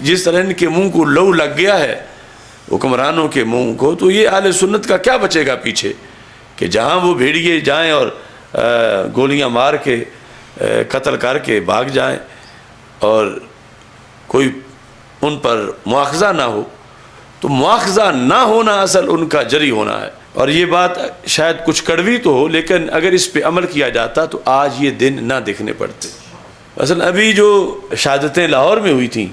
جس طرح ان کے منہ کو لو لگ گیا ہے حکمرانوں کے منہ کو، تو یہ اہل سنت کا کیا بچے گا پیچھے، کہ جہاں وہ بھیڑیے جائیں اور گولیاں مار کے قتل کر کے بھاگ جائیں اور کوئی ان پر مواخذہ نہ ہو۔ تو مواخذہ نہ ہونا اصل ان کا جری ہونا ہے، اور یہ بات شاید کچھ کڑوی تو ہو، لیکن اگر اس پہ عمل کیا جاتا تو آج یہ دن نہ دیکھنے پڑتے۔ مثلا ابھی جو شہادتیں لاہور میں ہوئی تھیں،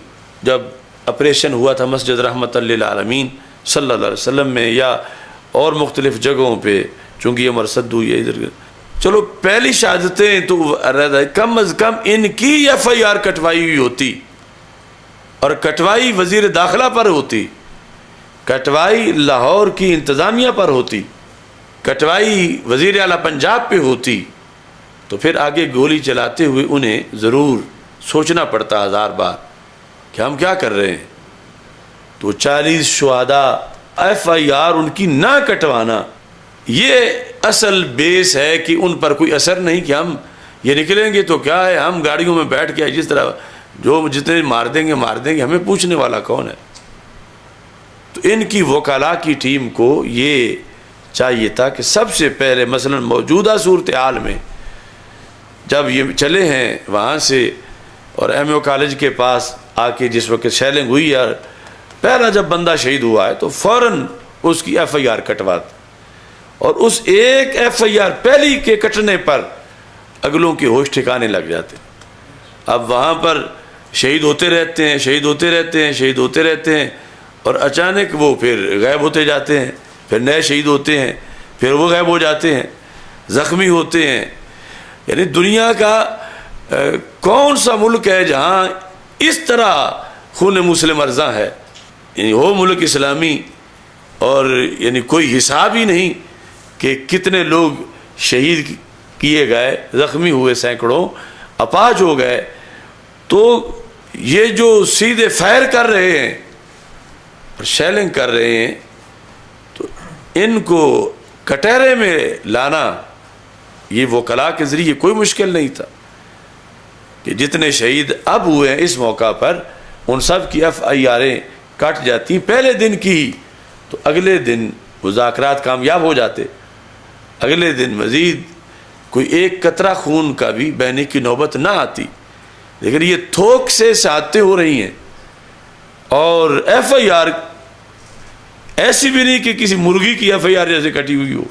جب آپریشن ہوا تھا مسجد رحمت للعالمین صلی اللہ علیہ وسلم میں یا اور مختلف جگہوں پہ، چونکہ یہ مرصد ہوئی ہے ادھر، چلو پہلی شہادتیں تو کم از کم ان کی ایف آئی آر کٹوائی ہوئی ہوتی، اور کٹوائی وزیر داخلہ پر ہوتی، کٹوائی لاہور کی انتظامیہ پر ہوتی، کٹوائی وزیر اعلیٰ پنجاب پہ ہوتی، تو پھر آگے گولی چلاتے ہوئے انہیں ضرور سوچنا پڑتا 1000 بار کہ ہم کیا کر رہے ہیں۔ تو 40 شہداء ایف آئی آر ان کی نہ کٹوانا، یہ اصل بیس ہے کہ ان پر کوئی اثر نہیں، کہ ہم یہ نکلیں گے تو کیا ہے، ہم گاڑیوں میں بیٹھ کے جس طرح جو جتنے مار دیں گے، ہمیں پوچھنے والا کون ہے۔ تو ان کی وکلاء کی ٹیم کو یہ چاہیے تھا کہ سب سے پہلے مثلا موجودہ صورتحال میں جب یہ چلے ہیں وہاں سے اور ایم او کالج کے پاس آ کے جس وقت شیلنگ ہوئی ہے، پہلا جب بندہ شہید ہوا ہے تو فوراً اس کی ایف آئی آر کٹواتے، اور اس ایک ایف آئی آر پہلی کے کٹنے پر اگلوں کے ہوش ٹھکانے لگ جاتے۔ اب وہاں پر شہید ہوتے رہتے ہیں، شہید ہوتے رہتے ہیں، شہید ہوتے رہتے ہیں، اور اچانک وہ پھر غائب ہوتے جاتے ہیں، پھر نئے شہید ہوتے ہیں، پھر وہ غائب ہو جاتے ہیں، زخمی ہوتے ہیں۔ یعنی دنیا کا کون سا ملک ہے جہاں اس طرح خون مسلم ارزاں ہے؟ یعنی وہ ملک اسلامی، اور یعنی کوئی حساب ہی نہیں کہ کتنے لوگ شہید کیے گئے، زخمی ہوئے سینکڑوں، اپاہج ہو گئے۔ تو یہ جو سیدھے فائر کر رہے ہیں اور شیلنگ کر رہے ہیں، تو ان کو کٹہرے میں لانا یہ وکلاء کے ذریعے کوئی مشکل نہیں تھا، کہ جتنے شہید اب ہوئے ہیں اس موقع پر ان سب کی ایف آئی آریں کٹ جاتی پہلے دن کی، تو اگلے دن مذاکرات کامیاب ہو جاتے، اگلے دن مزید کوئی ایک قطرہ خون کا بھی بہنے کی نوبت نہ آتی۔ لیکن یہ تھوک سے شہادتیں ہو رہی ہیں، اور ایف آئی آر ایسی بھی نہیں کہ کسی مرغی کی ایف آئی آر جیسے کٹی ہوئی ہو،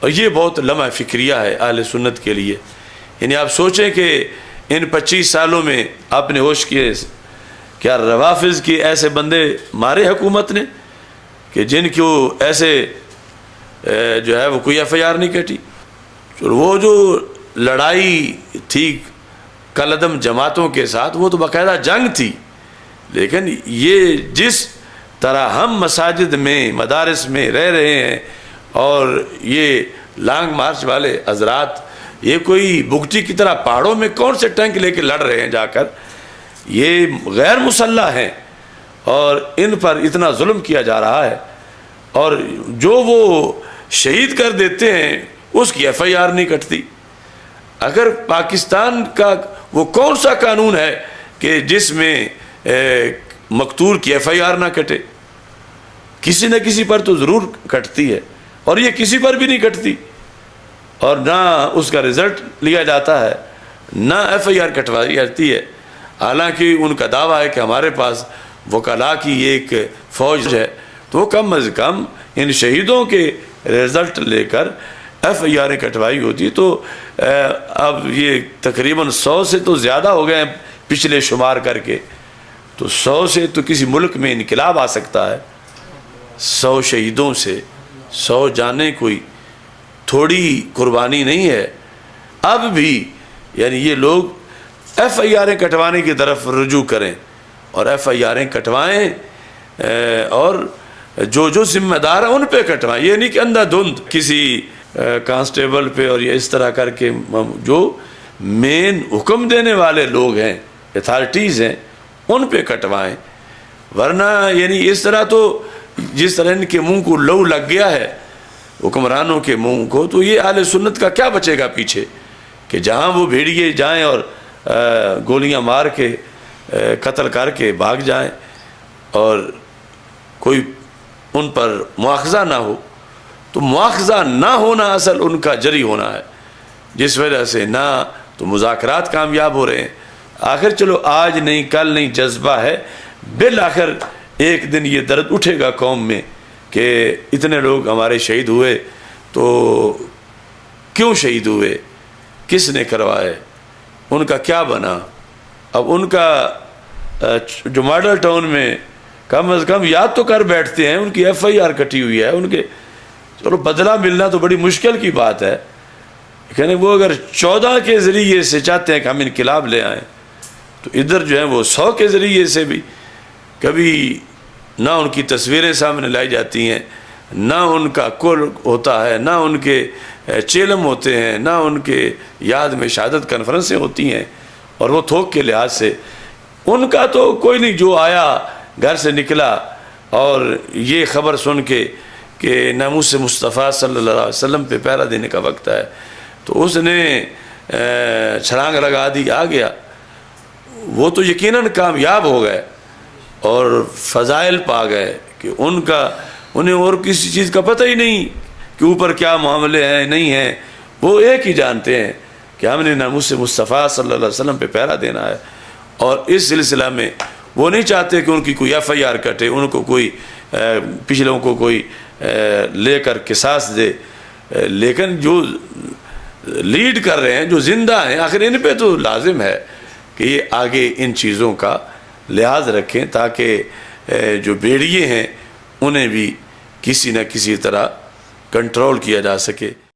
اور یہ بہت لمحہ فکریہ ہے اہل سنت کے لیے۔ یعنی آپ سوچیں کہ ان 25 سالوں میں آپ نے ہوش کیے، کیا روافظ کے ایسے بندے مارے حکومت نے کہ جن کو ایسے جو ہے وہ کوئی ایف آئی آر نہیں کٹی؟ وہ جو لڑائی تھی کالعدم جماعتوں کے ساتھ وہ تو باقاعدہ جنگ تھی، لیکن یہ جس طرح ہم مساجد میں مدارس میں رہ رہے ہیں، اور یہ لانگ مارچ والے حضرات یہ کوئی بگٹی کی طرح پہاڑوں میں کون سے ٹینک لے کے لڑ رہے ہیں جا کر، یہ غیر مسلح ہیں، اور ان پر اتنا ظلم کیا جا رہا ہے، اور جو وہ شہید کر دیتے ہیں اس کی ایف آئی آر نہیں کٹتی۔ اگر پاکستان کا وہ کون سا قانون ہے کہ جس میں مقتول کی ایف آئی آر نہ کٹے؟ کسی نہ کسی پر تو ضرور کٹتی ہے، اور یہ کسی پر بھی نہیں کٹتی، اور نہ اس کا رزلٹ لیا جاتا ہے، نہ ایف آئی آر کٹوائی جاتی ہے۔ حالانکہ ان کا دعویٰ ہے کہ ہمارے پاس وکلاء کی ایک فوج ہے، تو کم از کم ان شہیدوں کے رزلٹ لے کر ایف آئی آریں کٹوائی ہوتی۔ تو اب یہ تقریباً 100 سے تو زیادہ ہو گئے ہیں پچھلے شمار کر کے، تو 100 سے تو کسی ملک میں انقلاب آ سکتا ہے۔ 100 شہیدوں سے 100 جانیں کوئی تھوڑی قربانی نہیں ہے۔ اب بھی یعنی یہ لوگ ایف آئی آریں کٹوانے کی طرف رجوع کریں، اور ایف آئی آریں کٹوائیں، اور جو ذمہ دار ہیں ان پہ کٹوائیں۔ یہ نہیں کہ اندھا دھند کسی کانسٹیبل پہ اور یہ اس طرح کر کے، جو مین حکم دینے والے لوگ ہیں، اتھارٹیز ہیں، ان پہ کٹوائیں۔ ورنہ یعنی اس طرح تو جس طرح ان کے منہ کو لو لگ گیا ہے حکمرانوں کے منہ کو، تو یہ اہل سنت کا کیا بچے گا پیچھے، کہ جہاں وہ بھیڑیے جائیں اور گولیاں مار کے قتل کر کے بھاگ جائیں اور کوئی ان پر مواخذہ نہ ہو، تو مواخذہ نہ ہونا اصل ان کا جری ہونا ہے، جس وجہ سے نہ تو مذاکرات کامیاب ہو رہے ہیں۔ آخر چلو آج نہیں کل نہیں جذبہ ہے، بالآخر ایک دن یہ درد اٹھے گا قوم میں کہ اتنے لوگ ہمارے شہید ہوئے، تو کیوں شہید ہوئے، کس نے کروائے، ان کا کیا بنا۔ اب ان کا جو ماڈل ٹاؤن میں کم از کم یاد تو کر بیٹھتے ہیں، ان کی FIR کٹی ہوئی ہے، ان کے چلو بدلہ ملنا تو بڑی مشکل کی بات ہے، لیکن وہ اگر 14 کے ذریعے سے چاہتے ہیں کہ ہم انقلاب لے آئیں، تو ادھر جو ہے وہ 100 کے ذریعے سے بھی کبھی نہ ان کی تصویریں سامنے لائی جاتی ہیں، نہ ان کا کل ہوتا ہے، نہ ان کے چیلم ہوتے ہیں، نہ ان کے یاد میں شہادت کانفرنسیں ہوتی ہیں، اور وہ تھوک کے لحاظ سے ان کا تو کوئی نہیں، جو آیا گھر سے نکلا اور یہ خبر سن کے کہ ناموس مصطفیٰ صلی اللہ علیہ وسلم پہ پہرا دینے کا وقت ہے، تو اس نے چھلانگ لگا دی، آ گیا، وہ تو یقیناً کامیاب ہو گئے اور فضائل پا گئے کہ انہیں اور کسی چیز کا پتہ ہی نہیں کہ اوپر کیا معاملے ہیں نہیں ہیں، وہ ایک ہی جانتے ہیں کہ ہم نے ناموس مصطفیٰ صلی اللہ علیہ وسلم پہ پہرا دینا ہے، اور اس سلسلہ میں وہ نہیں چاہتے کہ ان کی کوئی FIR کٹے، ان کو کوئی پچھلوں کو کوئی لے کر قصاص دے، لیکن جو لیڈ کر رہے ہیں، جو زندہ ہیں، آخر ان پہ تو لازم ہے کہ یہ آگے ان چیزوں کا لحاظ رکھیں تاکہ جو بیڑیے ہیں انہیں بھی کسی نہ کسی طرح کنٹرول کیا جا سکے۔